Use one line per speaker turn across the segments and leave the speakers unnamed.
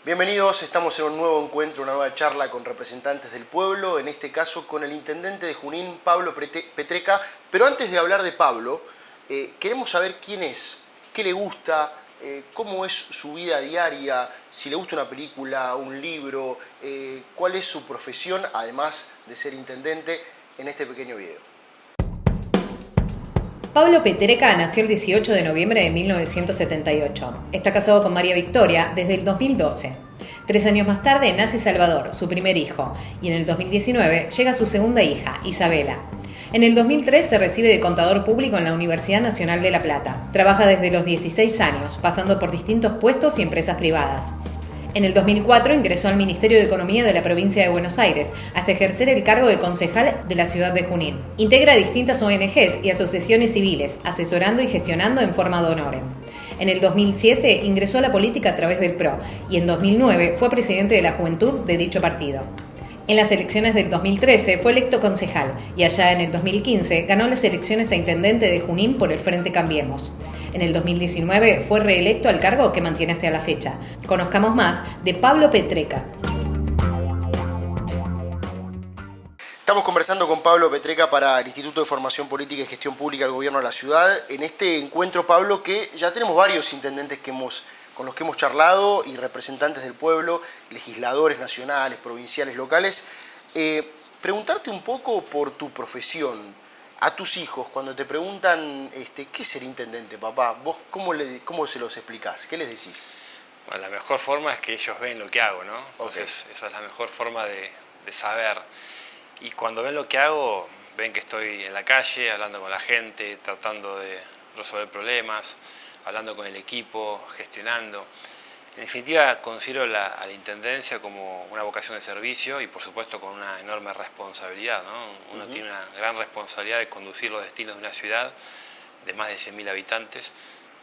Bienvenidos, estamos en un nuevo encuentro, una nueva charla con representantes del pueblo, en este caso con el intendente de Junín, Pablo Petreca. Pero antes de hablar de Pablo, queremos saber quién es, qué le gusta, cómo es su vida diaria, si le gusta una película, un libro, cuál es su profesión, además de ser intendente, en este pequeño video.
Pablo Petreca nació el 18 de noviembre de 1978. Está casado con María Victoria desde el 2012. 3 años más tarde nace Salvador, su primer hijo, y en el 2019 llega su segunda hija, Isabela. En el 2003 se recibe de contador público en la Universidad Nacional de La Plata. Trabaja desde los 16 años, pasando por distintos puestos y empresas privadas. En el 2004 ingresó al Ministerio de Economía de la provincia de Buenos Aires, hasta ejercer el cargo de concejal de la ciudad de Junín. Integra distintas ONGs y asociaciones civiles, asesorando y gestionando en forma de honorem. En el 2007 ingresó a la política a través del PRO y en 2009 fue presidente de la juventud de dicho partido. En las elecciones del 2013 fue electo concejal y allá en el 2015 ganó las elecciones a intendente de Junín por el Frente Cambiemos. En el 2019 fue reelecto al cargo que mantiene hasta la fecha. Conozcamos más de Pablo Petreca.
Estamos conversando con Pablo Petreca para el Instituto de Formación Política y Gestión Pública del Gobierno de la Ciudad. En este encuentro, Pablo, que ya tenemos varios intendentes con los que hemos charlado y representantes del pueblo, legisladores nacionales, provinciales, locales. Preguntarte un poco por tu profesión. A tus hijos, cuando te preguntan ¿qué es ser intendente, papá? ¿Vos cómo se los explicás? ¿Qué les decís?
Bueno, la mejor forma es que ellos ven lo que hago, ¿no? Entonces, esa es la mejor forma de saber. Y cuando ven lo que hago, ven que estoy en la calle, hablando con la gente, tratando de resolver problemas, hablando con el equipo, gestionando. En definitiva, considero a la intendencia como una vocación de servicio y por supuesto con una enorme responsabilidad, ¿no? Uno tiene una gran responsabilidad de conducir los destinos de una ciudad de más de 100.000 habitantes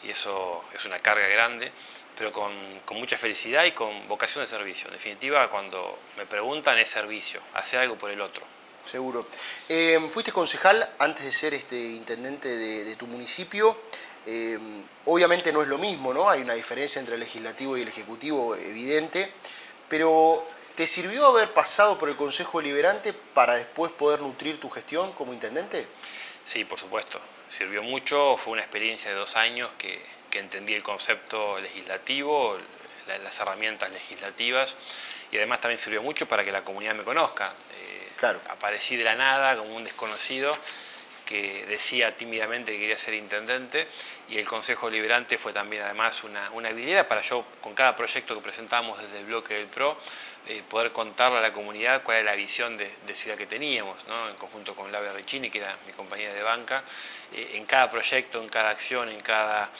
y eso es una carga grande, pero con mucha felicidad y con vocación de servicio. En definitiva, cuando me preguntan es servicio, hacer algo por el otro.
Seguro. Fuiste concejal antes de ser intendente de tu municipio. Obviamente no es lo mismo, ¿no? Hay una diferencia entre el legislativo y el ejecutivo evidente, pero ¿te sirvió haber pasado por el Consejo Deliberante para después poder nutrir tu gestión como intendente?
Sí, por supuesto. Sirvió mucho, fue una experiencia de 2 años que entendí el concepto legislativo, las herramientas legislativas y además también sirvió mucho para que la comunidad me conozca.
Claro.
Aparecí de la nada como un desconocido que decía tímidamente que quería ser intendente y el Consejo Deliberante fue también además una vidriera para yo, con cada proyecto que presentábamos desde el bloque del PRO, poder contarle a la comunidad cuál era la visión de ciudad que teníamos, ¿no? En conjunto con Laura Riccini, que era mi compañera de banca, en cada proyecto, en cada acción, en cada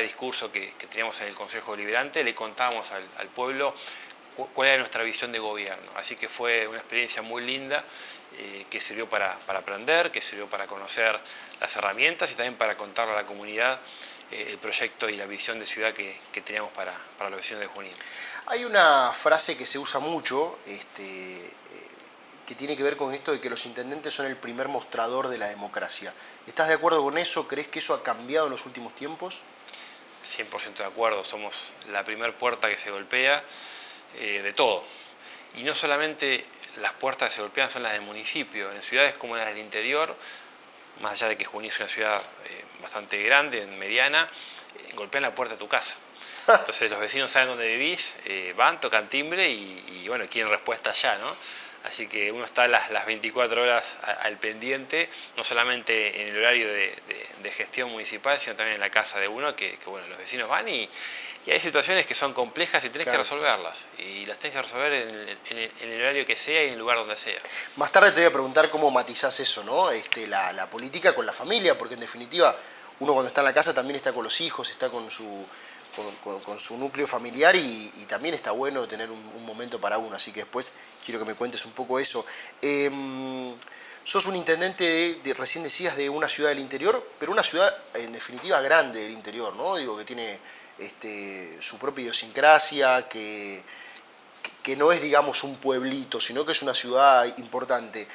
discurso que teníamos en el Consejo Deliberante, le contábamos al pueblo cuál era nuestra visión de gobierno. Así que fue una experiencia muy linda que sirvió para aprender, que sirvió para conocer las herramientas y también para contarle a la comunidad el proyecto y la visión de ciudad que teníamos para los vecinos de Junín.
Hay una frase que se usa mucho, que tiene que ver con esto de que los intendentes son el primer mostrador de la democracia. ¿Estás de acuerdo con eso? ¿Crees que eso ha cambiado en los últimos tiempos?
100% de acuerdo, somos la primer puerta que se golpea de todo. Y no solamente las puertas que se golpean son las del municipio, en ciudades como las del interior, más allá de que Junín es una ciudad bastante grande, mediana, golpean la puerta de tu casa. Entonces los vecinos saben dónde vivís, van, tocan timbre y bueno, quieren respuesta ya, ¿no? Así que uno está las 24 horas al pendiente, no solamente en el horario de gestión municipal, sino también en la casa de uno, que bueno, los vecinos van y hay situaciones que son complejas y tenés que resolverlas. Y las tenés que resolver en el horario que sea y en el lugar donde sea.
Más tarde te voy a preguntar cómo matizás eso, ¿no? La política con la familia, porque en definitiva uno cuando está en la casa también está con los hijos, está con su núcleo familiar y también está bueno tener un momento para uno. Así que después quiero que me cuentes un poco eso. Sos un intendente recién decías, de una ciudad del interior, pero una ciudad en definitiva grande del interior, ¿no? Digo, que tiene su propia idiosincrasia, que no es, digamos, un pueblito, sino que es una ciudad importante.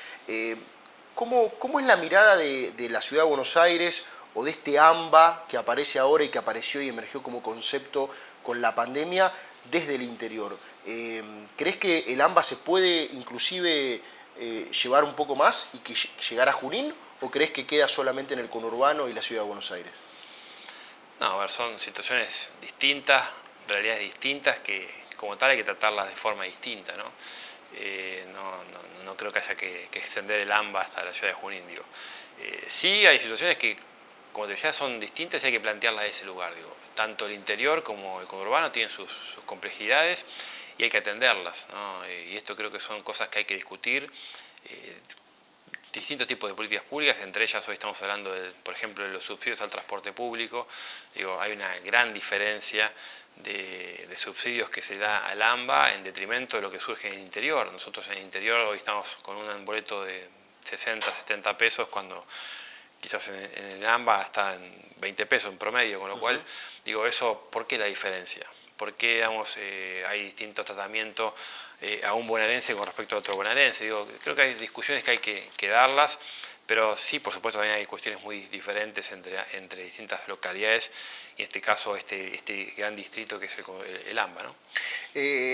¿Cómo es la mirada de la ciudad de Buenos Aires o de este AMBA que aparece ahora y que apareció y emergió como concepto con la pandemia desde el interior. ¿Crees que el AMBA se puede inclusive llevar un poco más y que llegar a Junín, o crees que queda solamente en el conurbano y la ciudad de Buenos Aires?
No, a ver, son situaciones distintas, realidades distintas que como tal hay que tratarlas de forma distinta, ¿no? No creo que haya que extender el AMBA hasta la ciudad de Junín, digo. Sí hay situaciones que, como te decía, son distintas y hay que plantearlas de ese lugar, digo. Tanto el interior como el conurbano tienen sus complejidades y hay que atenderlas, ¿no? Y esto creo que son cosas que hay que discutir. Distintos tipos de políticas públicas, entre ellas hoy estamos hablando, por ejemplo, de los subsidios al transporte público. Digo, hay una gran diferencia de subsidios que se da al AMBA en detrimento de lo que surge en el interior. Nosotros en el interior hoy estamos con un boleto de 60, 70 pesos, cuando quizás en el AMBA está en 20 pesos en promedio, con lo cual, digo, eso, ¿por qué la diferencia? ¿Por qué, digamos, hay distintos tratamientos a un bonaerense con respecto a otro bonaerense? Digo, creo que hay discusiones que hay que darlas, pero sí, por supuesto, también hay cuestiones muy diferentes entre distintas localidades, y en este caso este gran distrito que es el AMBA, ¿no?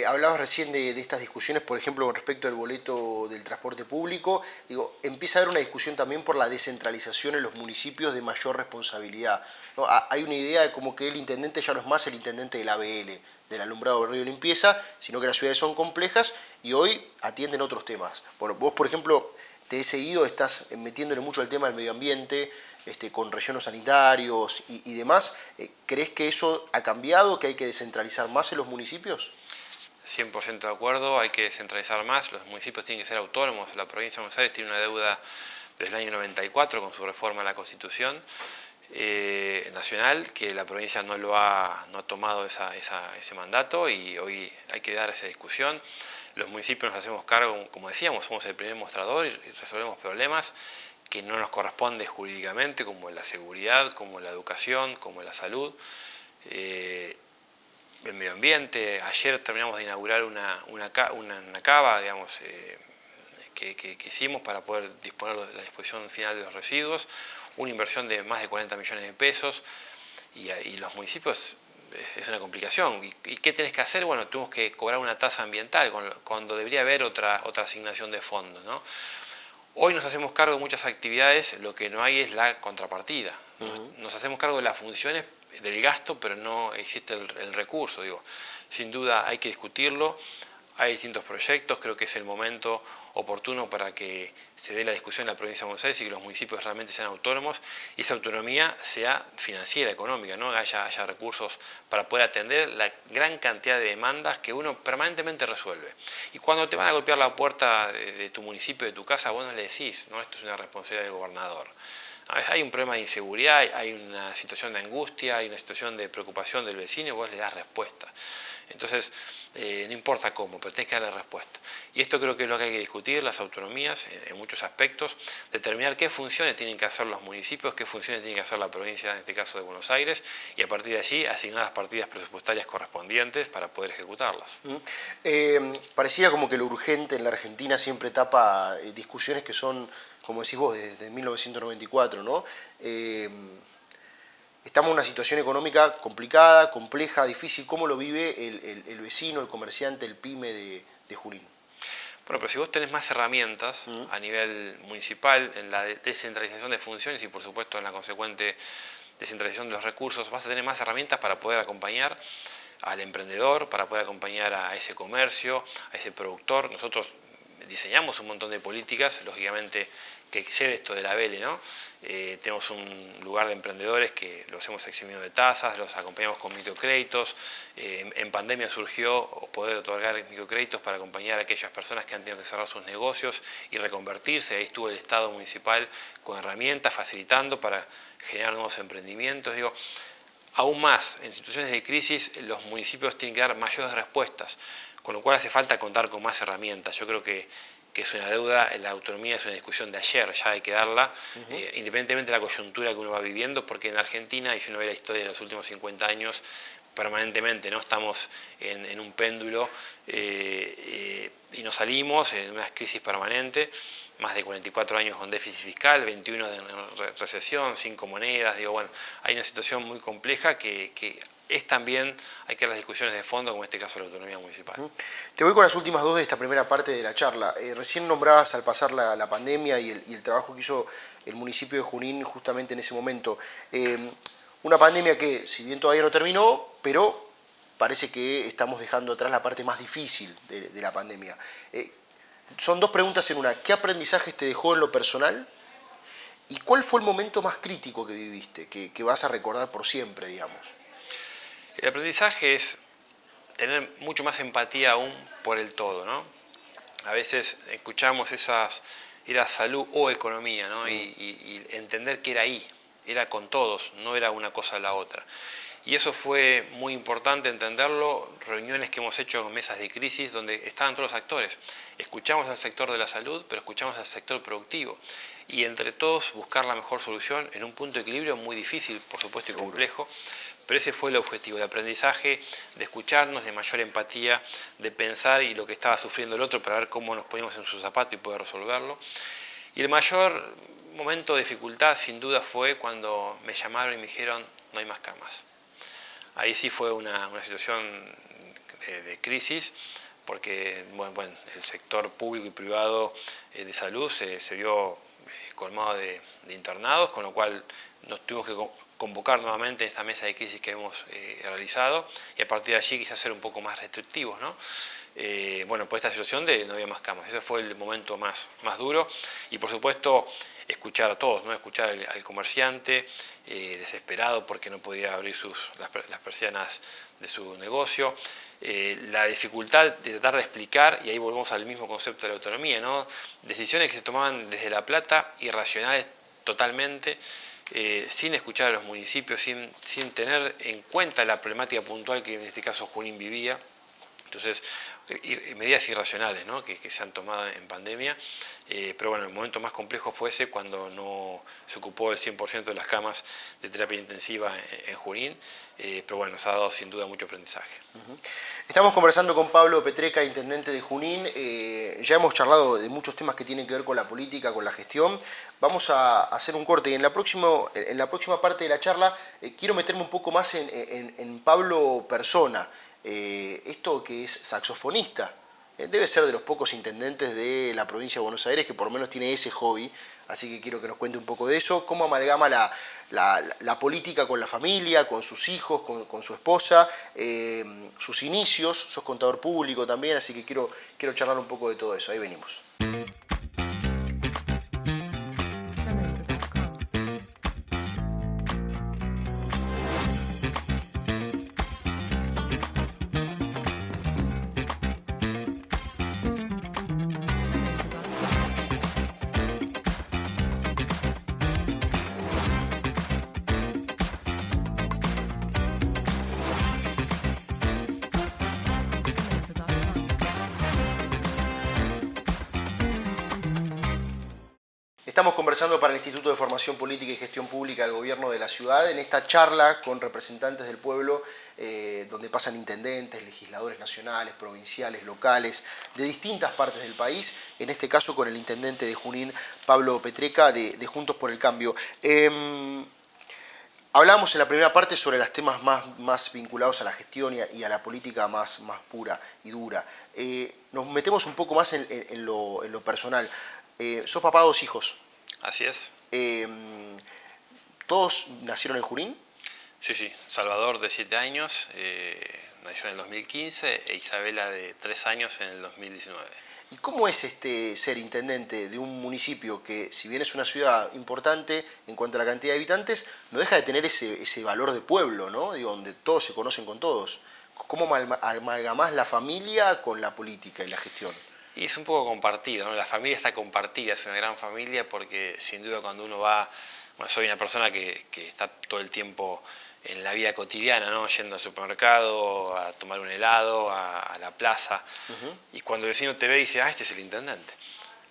Hablabas recién de estas discusiones, por ejemplo, con respecto al boleto del transporte público. Digo, empieza a haber una discusión también por la descentralización en los municipios de mayor responsabilidad, ¿no? Hay una idea de como que el intendente ya no es más el intendente del ABL, del alumbrado, del río y limpieza, sino que las ciudades son complejas y hoy atienden otros temas. Bueno, vos, por ejemplo, te he seguido, estás metiéndole mucho al tema del medio ambiente, con rellenos sanitarios y demás. ¿Crees que eso ha cambiado, que hay que descentralizar más en los municipios?
100% de acuerdo, hay que descentralizar más, los municipios tienen que ser autónomos. La provincia de Buenos Aires tiene una deuda desde el año 94 con su reforma a la Constitución nacional, que la provincia no ha tomado ese mandato, y hoy hay que dar esa discusión. Los municipios nos hacemos cargo, como decíamos, somos el primer mostrador y resolvemos problemas que no nos corresponde jurídicamente, como la seguridad, como la educación, como la salud. El medio ambiente, ayer terminamos de inaugurar una cava, digamos, que hicimos para poder disponer de la disposición final de los residuos, una inversión de más de 40 millones de pesos, y los municipios es una complicación. ¿Y qué tenés que hacer? Bueno, tenemos que cobrar una tasa ambiental cuando debería haber otra asignación de fondos, ¿no? Hoy nos hacemos cargo de muchas actividades, lo que no hay es la contrapartida. Nos hacemos cargo de las funciones del gasto, pero no existe el recurso. Digo, sin duda hay que discutirlo, hay distintos proyectos, creo que es el momento oportuno para que se dé la discusión en la provincia de Buenos Aires y que los municipios realmente sean autónomos, y esa autonomía sea financiera, económica, ¿no? Haya recursos para poder atender la gran cantidad de demandas que uno permanentemente resuelve. Y cuando te van a golpear la puerta de tu municipio, de tu casa, vos no le decís, no, esto es una responsabilidad del gobernador. Hay un problema de inseguridad, hay una situación de angustia, hay una situación de preocupación del vecino, y vos le das respuesta. Entonces, no importa cómo, pero tenés que darle respuesta. Y esto creo que es lo que hay que discutir, las autonomías, en muchos aspectos, determinar qué funciones tienen que hacer los municipios, qué funciones tiene que hacer la provincia, en este caso de Buenos Aires, y a partir de allí asignar las partidas presupuestarias correspondientes para poder ejecutarlas.
Pareciera como que lo urgente en la Argentina siempre tapa discusiones que son, como decís vos, desde 1994, ¿no? Estamos en una situación económica complicada, compleja, difícil. ¿Cómo lo vive el vecino, el comerciante, el pyme de Junín?
Bueno, pero si vos tenés más herramientas a nivel municipal en la descentralización de funciones y por supuesto en la consecuente descentralización de los recursos, vas a tener más herramientas para poder acompañar al emprendedor, para poder acompañar a ese comercio, a ese productor. Nosotros diseñamos un montón de políticas, lógicamente, que excede esto de la ABL, ¿no? Tenemos un lugar de emprendedores que los hemos eximido de tasas, los acompañamos con microcréditos. En pandemia surgió poder otorgar microcréditos para acompañar a aquellas personas que han tenido que cerrar sus negocios y reconvertirse. Ahí estuvo el Estado municipal con herramientas, facilitando para generar nuevos emprendimientos. Digo, aún más, en situaciones de crisis, los municipios tienen que dar mayores respuestas, con lo cual hace falta contar con más herramientas. Yo creo que que es una deuda. La autonomía es una discusión de ayer, ya hay que darla, independientemente de la coyuntura que uno va viviendo, porque en Argentina, y si uno ve la historia de los últimos 50 años, permanentemente no estamos en un péndulo y nos salimos en una crisis permanente, más de 44 años con déficit fiscal, 21 de recesión, 5 monedas, digo, bueno, hay una situación muy compleja que es también, hay que dar las discusiones de fondo, como en este caso la autonomía municipal.
Te voy con las últimas dos de esta primera parte de la charla. Recién nombrabas al pasar la pandemia y el trabajo que hizo el municipio de Junín justamente en ese momento. Una pandemia que, si bien todavía no terminó, pero parece que estamos dejando atrás la parte más difícil de la pandemia. Son dos preguntas en una. ¿Qué aprendizajes te dejó en lo personal? ¿Y cuál fue el momento más crítico que viviste, que vas a recordar por siempre, digamos?
El aprendizaje es tener mucho más empatía aún por el todo, ¿no? A veces escuchamos era salud o economía, ¿no? Y entender que era ahí, era con todos, no era una cosa o la otra. Y eso fue muy importante entenderlo, reuniones que hemos hecho en mesas de crisis donde estaban todos los actores. Escuchamos al sector de la salud, pero escuchamos al sector productivo. Y entre todos buscar la mejor solución en un punto de equilibrio muy difícil, por supuesto, y complejo. Pero ese fue el objetivo, de aprendizaje, de escucharnos, de mayor empatía, de pensar y lo que estaba sufriendo el otro para ver cómo nos poníamos en su zapato y poder resolverlo. Y el mayor momento de dificultad, sin duda, fue cuando me llamaron y me dijeron, no hay más camas. Ahí sí fue una situación de crisis, porque bueno, el sector público y privado de salud se vio colmado de internados, con lo cual nos tuvimos que convocar nuevamente en esta mesa de crisis que hemos realizado, y a partir de allí quizás ser un poco más restrictivos, ¿no? Bueno, por esta situación de no había más camas. Ese fue el momento más duro, y por supuesto escuchar a todos, ¿no? Escuchar al comerciante desesperado porque no podía abrir las persianas de su negocio, la dificultad de tratar de explicar, y ahí volvemos al mismo concepto de la autonomía, ¿no? Decisiones que se tomaban desde La Plata, irracionales totalmente, sin escuchar a los municipios, sin tener en cuenta la problemática puntual que en este caso Junín vivía. Entonces, medidas irracionales, ¿no? que se han tomado en pandemia, pero bueno, el momento más complejo fue ese, cuando no se ocupó el 100% de las camas de terapia intensiva en Junín, pero bueno, nos ha dado sin duda mucho aprendizaje.
Estamos conversando con Pablo Petreca, intendente de Junín. Ya hemos charlado de muchos temas que tienen que ver con la política, con la gestión. Vamos a hacer un corte, y en la próxima parte de la charla quiero meterme un poco más en Pablo persona. Esto que es saxofonista, debe ser de los pocos intendentes de la provincia de Buenos Aires que por lo menos tiene ese hobby, así que quiero que nos cuente un poco de eso, cómo amalgama la política con la familia, con sus hijos, con su esposa, sus inicios. Sos contador público también, así que quiero charlar un poco de todo eso. Ahí venimos. Estamos conversando para el Instituto de Formación Política y Gestión Pública del Gobierno de la Ciudad, en esta charla con representantes del pueblo, donde pasan intendentes, legisladores nacionales, provinciales, locales, de distintas partes del país, en este caso con el intendente de Junín, Pablo Petreca, de Juntos por el Cambio. Hablábamos en la primera parte sobre los temas más vinculados a la gestión y a la política más pura y dura. Nos metemos un poco más en lo personal. Sos papá de 2 hijos.
Así es.
¿Todos nacieron en Junín?
Sí. Salvador, de 7 años, nació en el 2015, e Isabela, de 3 años, en el 2019.
¿Y cómo es ser intendente de un municipio que, si bien es una ciudad importante en cuanto a la cantidad de habitantes, no deja de tener ese valor de pueblo, ¿no? Digo, donde todos se conocen con todos? ¿Cómo amalgamás la familia con la política y la gestión?
Y es un poco compartido, ¿no? La familia está compartida, es una gran familia, porque sin duda cuando uno va, bueno, soy una persona que está todo el tiempo en la vida cotidiana, ¿no? Yendo al supermercado, a tomar un helado, a la plaza, y cuando el vecino te ve y dice, este es el intendente.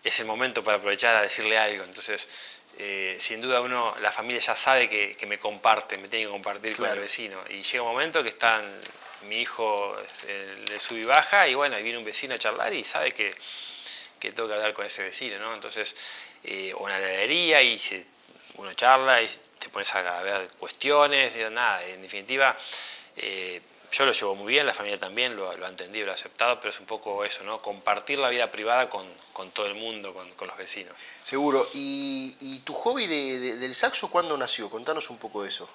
es el momento para aprovechar a decirle algo. Entonces, sin duda la familia ya sabe que me comparte, me tiene que compartir con el vecino. Y llega un momento que mi hijo le sube y baja y bueno, y viene un vecino a charlar y sabe que tengo que hablar con ese vecino, ¿no? Entonces, o en la heladería y uno charla y te pones a ver cuestiones, y nada, en definitiva, yo lo llevo muy bien, la familia también lo ha entendido, lo ha aceptado, pero es un poco eso, ¿no? Compartir la vida privada con todo el mundo, con los vecinos.
Seguro. ¿Y tu hobby del saxo cuándo nació? Contanos un poco de eso.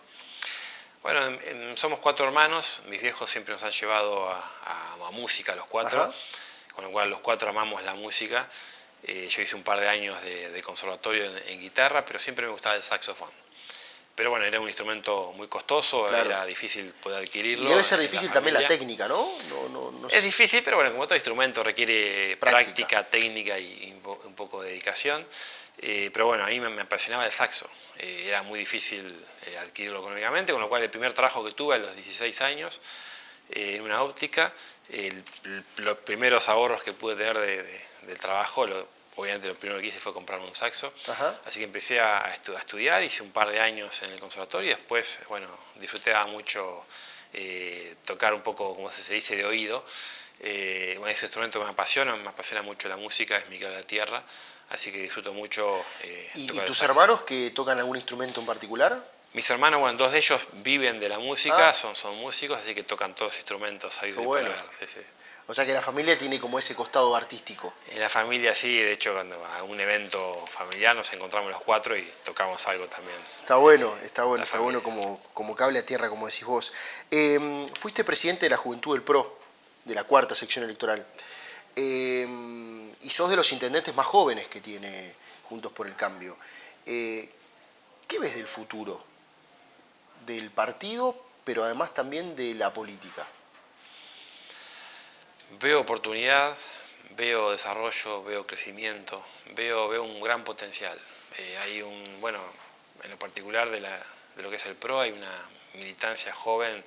Bueno, somos 4 hermanos, mis viejos siempre nos han llevado a música, los 4,
Ajá.
con lo cual los 4 amamos la música. Yo hice un par de años de conservatorio en guitarra, pero siempre me gustaba el saxofón. Pero bueno, era un instrumento muy costoso,
claro.
Era difícil poder adquirirlo.
Y debe ser difícil también la técnica, ¿no? No
es difícil, pero bueno, como todo instrumento requiere práctica técnica y un poco de dedicación. Pero bueno, a mí me apasionaba el saxo. Era muy difícil adquirirlo económicamente, con lo cual el primer trabajo que tuve a los 16 años en una óptica, los primeros ahorros que pude tener del trabajo, obviamente lo primero que hice fue comprarme un saxo.
Ajá.
Así que empecé a estudiar, hice un par de años en el conservatorio y después, bueno, disfrutaba mucho tocar un poco, como se dice, de oído. Bueno, ese instrumento me apasiona mucho la música, es mi cara a la tierra, así que disfruto mucho
¿Y
tocar
tus hermanos que tocan algún instrumento en particular?
Mis hermanos, bueno, 2 de ellos viven de la música, son músicos, así que tocan todos instrumentos ahí de
bueno.
sí, sí.
O sea que la familia tiene como ese costado artístico.
En la familia sí, de hecho cuando a un evento familiar nos encontramos los 4 y tocamos algo también.
Está bueno como cable a tierra, como decís vos. Fuiste presidente de la Juventud del PRO, de la 4ª sección electoral. Y sos de los intendentes más jóvenes que tiene Juntos por el Cambio. ¿Qué ves del futuro? Del partido, pero además también de la política.
Veo oportunidad, veo desarrollo, veo crecimiento, veo un gran potencial. Hay bueno, en lo particular de lo que es el PRO, hay una militancia joven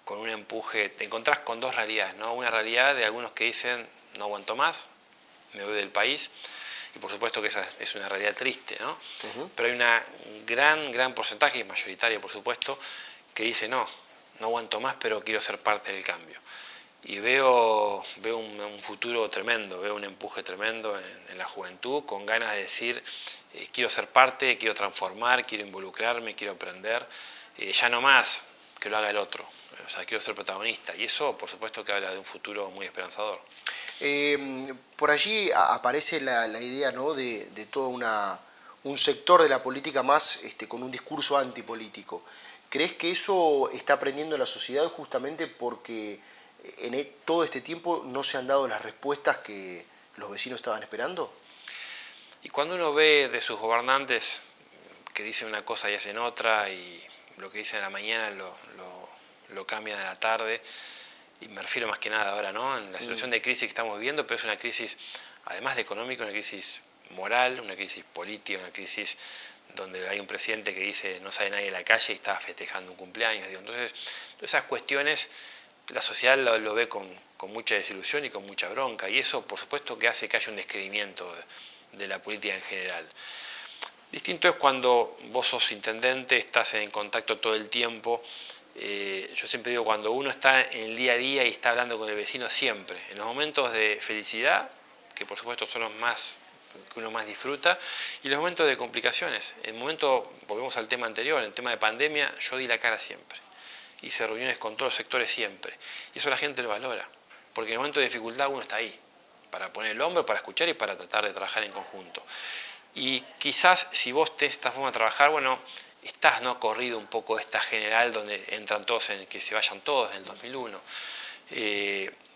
con un empuje. Te encontrás con 2 realidades, ¿no? Una realidad de algunos que dicen, no aguanto más, me voy del país, y por supuesto que esa es una realidad triste, ¿no? Pero hay una gran porcentaje, mayoritaria por supuesto, que dice, no aguanto más, pero quiero ser parte del cambio. Y veo un futuro tremendo, veo un empuje tremendo en la juventud, con ganas de decir, quiero ser parte, quiero transformar, quiero involucrarme, quiero aprender, ya no más que lo haga el otro, o sea, quiero ser protagonista. Y eso, por supuesto, que habla de un futuro muy esperanzador.
Por allí aparece la idea, ¿no?, de todo un sector de la política más con un discurso antipolítico. ¿Crees que eso está aprendiendo la sociedad justamente porque en todo este tiempo no se han dado las respuestas que los vecinos estaban esperando?
Y cuando uno ve de sus gobernantes que dicen una cosa y hacen otra, y lo que dicen a la mañana lo cambian a la tarde, y me refiero más que nada ahora, ¿no?, en la situación de crisis que estamos viviendo, pero es una crisis, además de económica, una crisis moral, una crisis política, una crisis donde hay un presidente que dice no sale nadie a la calle y está festejando un cumpleaños. Entonces, esas cuestiones la sociedad lo ve con mucha desilusión y con mucha bronca, y eso por supuesto que hace que haya un descreimiento de la política en general. Distinto es cuando vos sos intendente, estás en contacto todo el tiempo. Yo siempre digo, cuando uno está en el día a día y está hablando con el vecino siempre, en los momentos de felicidad, que por supuesto son los más que uno más disfruta, y los momentos de complicaciones. En el momento, volvemos al tema anterior, en el tema de pandemia, yo di la cara siempre. Hice reuniones con todos los sectores siempre. Y eso la gente lo valora, porque en el momento de dificultad uno está ahí, para poner el hombro, para escuchar y para tratar de trabajar en conjunto. Y quizás si vos tenés esta forma de trabajar, bueno, estás no corrido un poco esta general donde entran todos, en que se vayan todos en el 2001.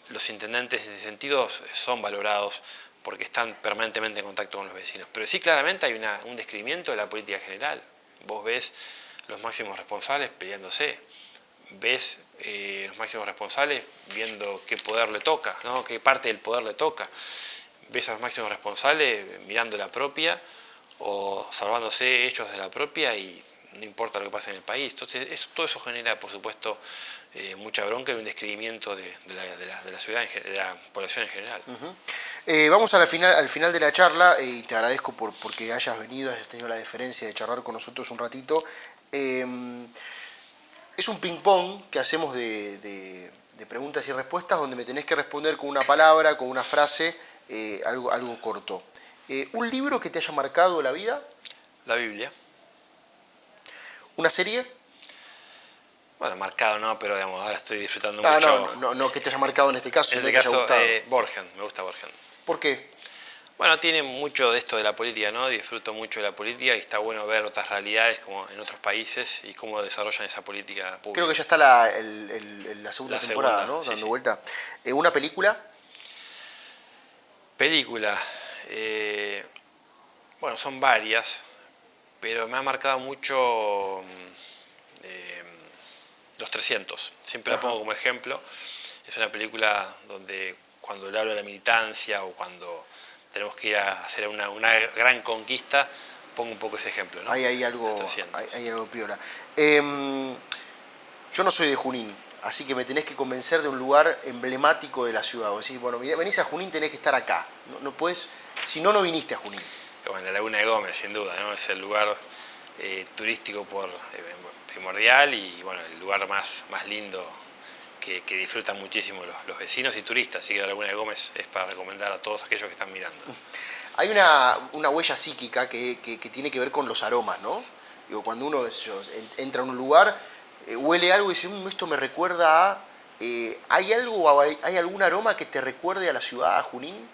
Los intendentes en ese sentido son valorados porque están permanentemente en contacto con los vecinos. Pero sí, claramente hay un descreimiento de la política general. Vos ves los máximos responsables peleándose, ves los máximos responsables viendo qué poder le toca, ¿no?, qué parte del poder le toca. Ves a los máximos responsables mirando la propia o salvándose ellos de la propia y no importa lo que pase en el país. Entonces, todo eso genera, por supuesto, mucha bronca y un descreimiento de la ciudad, de la población en general.
Vamos al final de la charla y te agradezco porque hayas venido, hayas tenido la deferencia de charlar con nosotros un ratito. Es un ping-pong que hacemos de preguntas y respuestas donde me tenés que responder con una palabra, con una frase, algo corto. ¿Un libro que te haya marcado la vida?
La Biblia.
¿Una serie?
Bueno, marcado no, pero digamos, ahora estoy disfrutando mucho.
No que te haya marcado en este caso,
En
sino
este
que te haya
caso,
gustado.
Borgen, me gusta Borgen.
¿Por qué?
Bueno, tiene mucho de esto de la política, ¿no? Disfruto mucho de la política y está bueno ver otras realidades como en otros países y cómo desarrollan esa política pública.
Creo que ya está la segunda temporada, ¿no?
Sí,
Dando
sí.
vuelta. ¿Una película?
Película. Bueno, son varias, pero me ha marcado mucho Los 300. Siempre la pongo como ejemplo. Es una película donde cuando le hablo de la militancia o cuando tenemos que ir a hacer una gran conquista, pongo un poco ese ejemplo, ¿no?
Hay algo piola. Yo no soy de Junín, así que me tenés que convencer de un lugar emblemático de la ciudad. O decir, bueno, venís a Junín, tenés que estar acá. No podés, si no viniste a Junín.
Bueno, la Laguna de Gómez, sin duda, ¿no? Es el lugar turístico primordial y bueno, el lugar más lindo que disfrutan muchísimo los vecinos y turistas. Así que la Laguna de Gómez es para recomendar a todos aquellos que están mirando.
Hay una huella psíquica que tiene que ver con los aromas, ¿no? Digo, cuando uno entra a un lugar, huele algo y dice, esto me recuerda a... ¿hay algún aroma que te recuerde a la ciudad, a Junín?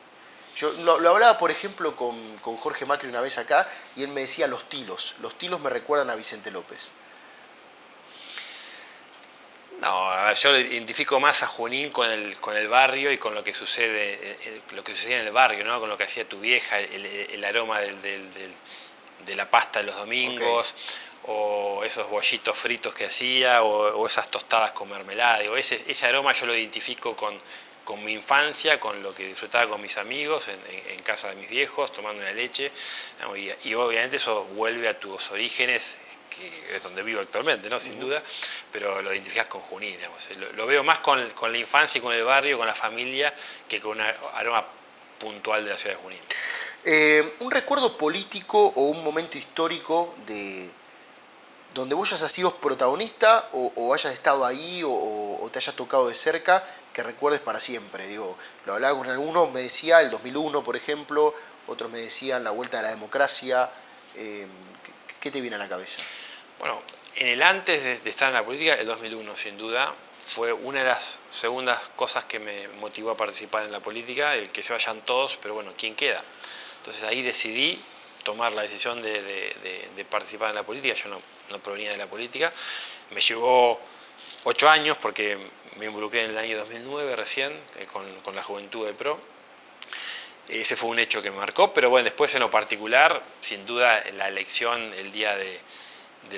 Yo lo hablaba, por ejemplo, con Jorge Macri una vez acá, y él me decía los tilos. Los tilos me recuerdan a Vicente López.
No, a ver, yo identifico más a Junín con el barrio y con lo que sucede en el barrio, ¿no? Con lo que hacía tu vieja, el aroma de la pasta de los domingos, okay, o esos bollitos fritos que hacía, o esas tostadas con mermelada. Digo, ese aroma yo lo identifico con mi infancia, con lo que disfrutaba con mis amigos en casa de mis viejos, tomando una leche, ¿no? Y obviamente eso vuelve a tus orígenes, que es donde vivo actualmente, ¿no? Sin duda, pero lo identificas con Junín, digamos. Lo veo más con la infancia y con el barrio, con la familia, que con un aroma puntual de la ciudad de Junín.
¿Un recuerdo político o un momento histórico donde vos hayas sido protagonista o hayas estado ahí o te hayas tocado de cerca, que recuerdes para siempre? Digo, lo hablaba con algunos, me decía el 2001, por ejemplo, otros me decían la vuelta de la democracia. ¿Qué te viene a la cabeza?
Bueno, en el antes de estar en la política, el 2001 sin duda fue una de las segundas cosas que me motivó a participar en la política, el que se vayan todos, pero bueno, ¿quién queda? Entonces ahí decidí tomar la decisión de participar en la política. Yo no provenía de la política, me llevó 8 años porque me involucré en el año 2009 recién con la juventud del PRO. Ese fue un hecho que me marcó, pero bueno, después en lo particular, sin duda la elección el día de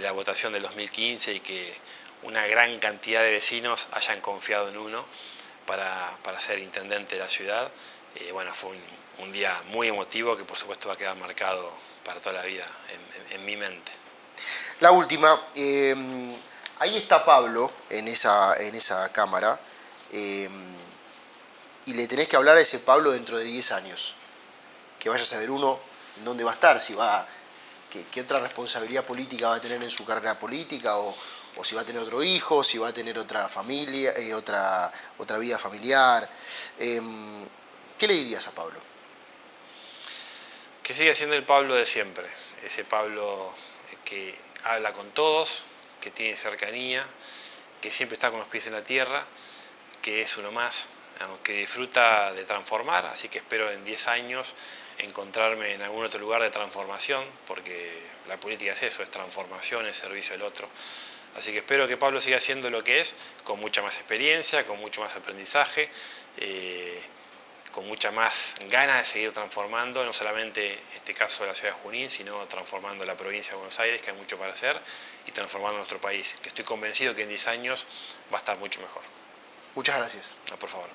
la votación del 2015 y que una gran cantidad de vecinos hayan confiado en uno para ser intendente de la ciudad, bueno, fue un día muy emotivo que por supuesto va a quedar marcado para toda la vida en mi mente.
La última, ahí está Pablo en esa cámara, y le tenés que hablar a ese Pablo dentro de 10 años. Que vaya a saber uno en dónde va a estar, qué otra responsabilidad política va a tener en su carrera política, o si va a tener otro hijo, si va a tener otra familia, otra vida familiar. ¿Qué le dirías a Pablo?
Que siga siendo el Pablo de siempre, ese Pablo que habla con todos, que tiene cercanía, que siempre está con los pies en la tierra, que es uno más, que disfruta de transformar, así que espero en 10 años encontrarme en algún otro lugar de transformación, porque la política es eso, es transformación, es servicio al otro. Así que espero que Pablo siga siendo lo que es, con mucha más experiencia, con mucho más aprendizaje, con mucha más ganas de seguir transformando, no solamente en este caso de la ciudad de Junín, sino transformando la provincia de Buenos Aires, que hay mucho para hacer, y transformando nuestro país, que estoy convencido que en 10 años va a estar mucho mejor.
Muchas gracias.
No, por favor.